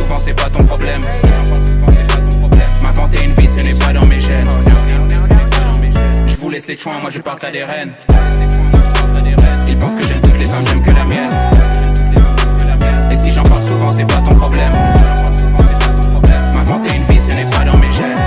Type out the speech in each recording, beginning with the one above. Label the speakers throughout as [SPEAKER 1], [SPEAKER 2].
[SPEAKER 1] souvent c'est pas ton problème. M'inventer une vie ce n'est pas dans mes gènes. Je vous laisse les chouins, moi je parle qu'à des reines. Ils pensent que j'aime toutes les femmes, j'aime que la mienne. Et si j'en parle souvent c'est pas ton problème. M'inventer une vie ce n'est pas dans mes gènes.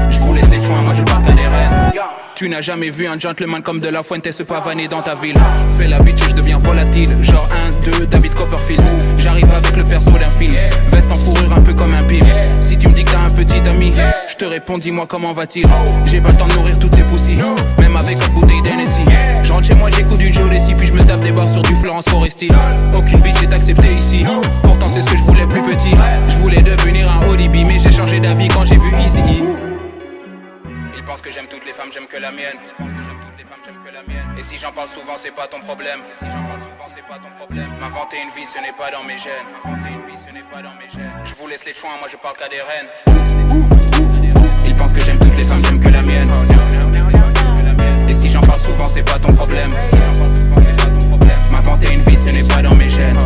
[SPEAKER 1] Je vous laisse les chouins, moi je parle qu'à des reines. Tu n'as jamais vu un gentleman comme De La Fuente se pavaner dans ta ville. Fais la bitch et je deviens volatile. Genre 1, 2, David Copperfield. J'arrive avec le perso d'un film. Veste en fourrure un peu comme un pile. Si tu me dis que t'as un petit ami, je te réponds dis-moi comment va-t-il. J'ai pas le temps de nourrir toutes ces poussies, même avec une bouteille d'Hennessy. Je rentre chez moi, j'écoute du Jodeci, puis je me tape des barres sur du Florence Foresti. Aucune bitch est acceptée ici. Pourtant c'est ce que je voulais plus petit. Je voulais devenir un ODB, mais j'ai changé d'avis quand j'ai vu Eazy-E. Ils pensent que j'aime toutes les femmes, j'aime que la mienne. Et si j'en parle souvent, c'est pas ton problème. M'inventer une vie, ce n'est pas dans mes gènes. Je vous laisse les chouins, moi je parle qu'à des reines. Ils pensent que j'aime toutes les femmes, j'aime que la mienne. Et si j'en parle souvent, c'est pas ton problème. M'inventer une vie, ce n'est pas dans mes gènes.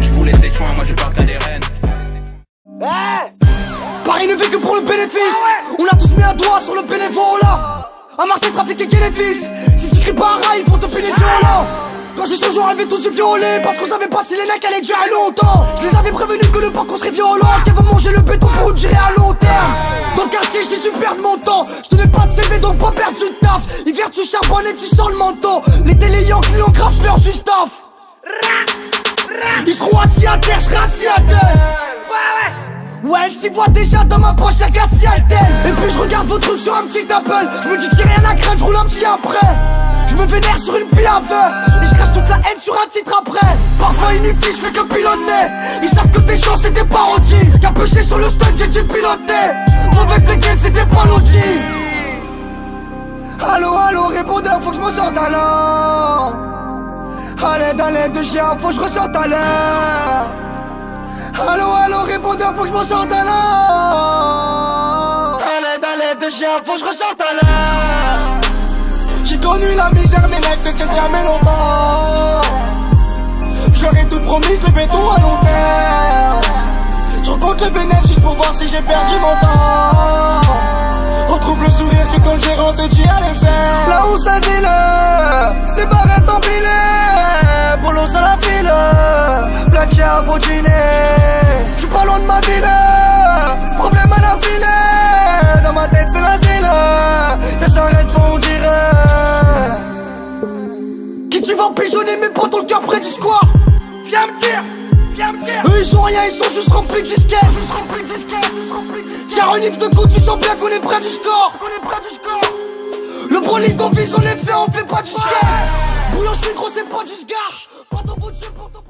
[SPEAKER 1] Je vous laisse les chouins, moi je parle qu'à des reines.
[SPEAKER 2] Paris ne vit que pour le bénéfice. On a tous mis un doigt sur le bénévolat. À Marseille, trafic et bénéfice. Si tu cries pas un ils vont te pénétrer violent. Quand j'ai changé, on avait tous eu violé. Parce qu'on savait pas si les necks allaient durer longtemps. Je les avais prévenus que le parcours serait violent. Qu'elle veut manger le béton pour une durée à long terme. Dans le quartier, j'ai dû perdre mon temps. Je tenais pas de CV donc pas perdre du taf. Hiver, tu charbonnes et tu sens le menton. Les téléyants qui ont grave peur du staff. Ils seront assis à terre, je serai assis à terre. Ouais, elle s'y voit déjà dans ma poche, elle regarde si elle t'aime. Et puis je regarde vos trucs sur un petit Apple. Je me dis que j'ai rien à craindre, je roule un petit après. Je me vénère sur une pile à feu. Et je crache toute la haine sur un titre après. Parfois inutile, je fais que pilonner. Ils savent que tes chances c'est des parodies. Capuché sur le stun, j'ai dû piloter. Mauvaise dégaine, c'était pas l'audi. Allo, allo, répondeur, faut que je me sorte à l'heure. À l'aide de chien, faut que je ressorte à l'heure. Allo, allo, répondeur, faut que je m'en sorte à l'heure. À l'aide de chien, faut que je ressorte à l'heure. J'ai connu la misère, mes mecs ne tiennent jamais longtemps. Je leur ai tout promis, le béton à long terme. Je compte le bénéfice juste pour voir si j'ai perdu mon temps. Retrouve le sourire que quand le gérant te dit allez faire. Là où ça dit les barrettes empilées. Polo ça la file, platché à vautiner. J'suis pas loin de ma ville, problème à la filer. Dans ma tête c'est l'asile, ça s'arrête pas on dirait. Qui tu vas pigeonner mais pas ton le cœur près du square. Viens me dire. Eux ils sont rien, ils sont juste remplis de disquettes. J'ai un livre de coups, tu sens bien qu'on est près du score. Le bolide on vise, on les fait, on fait pas du skate. Bouillon je suis gros, c'est pas du sgar. Pas dans votre jeu, pour ton